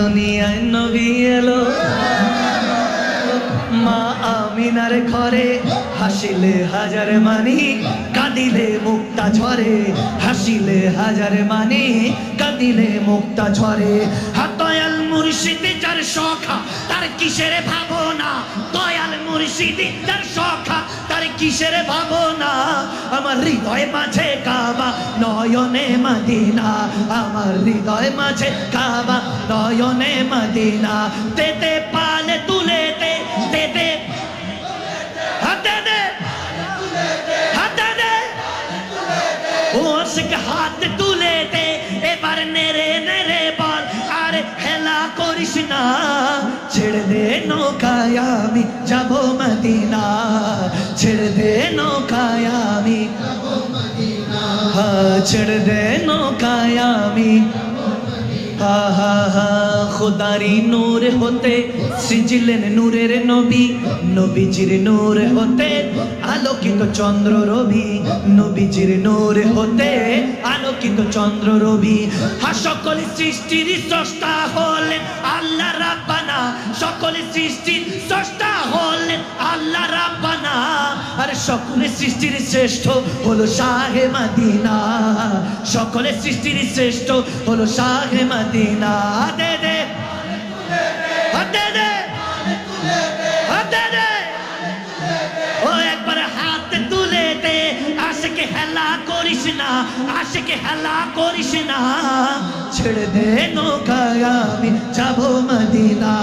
দুনিয়ায় নবী এলো মা আমিনার ঘরে হাসিলে হাজার মানি কাঁদিলে মুক্তা ঝরে হাসিলে হাজার মানি কাঁদিলে মুক্তা ঝরে দয়াল মুর্শিদি যার সখা তার কিসের ভাবনা দয়াল মুর্শিদি যার সখা তার কিসের ভাবনা আমার হৃদয় মাঝে কাবা নয়নে মদিনা আমার হৃদয় মাঝে কাবা নয়নে মদিনা তেতে পালে তুলে দে দে হাতে দে হাতে দে ওসকে হাত তুলে দে এবার নেড়ে নেড়ে বল আর হেলা করিস না ছেড়ে দে নৌকায় আমি যাব মদিনা ছেড়ে দে নৌকায় আমি যাব মদিনা ছেড়ে দে নৌকায় আমি খুদারি নূর হতে সিজিলেন নূরের নবী নবীজির নূর হতে আলোকিত চন্দ্র রবি নবীজির নূর হতে আলোকিত চন্দ্র রবি সকল সৃষ্টির স্রষ্টা হলেন আল্লাহ রাব্বানা সকল সৃষ্টির স্রষ্টা হলেন আল্লাহ রাব্বানা আর সকল সৃষ্টির শ্রেষ্ঠ হলো শাহে মদিনা সকল সৃষ্টির শ্রেষ্ঠ হলো শাহে মদিনা দে দে দে দে দে দে ও একবার হাত তুলে দে আশিকে হেলা করিস না আশিকে হেলা করিস না ছেড়ে দে নৌকায় আমি যাব মদিনা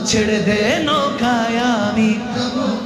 ছেড়ে দে নৌকায় আমি যাব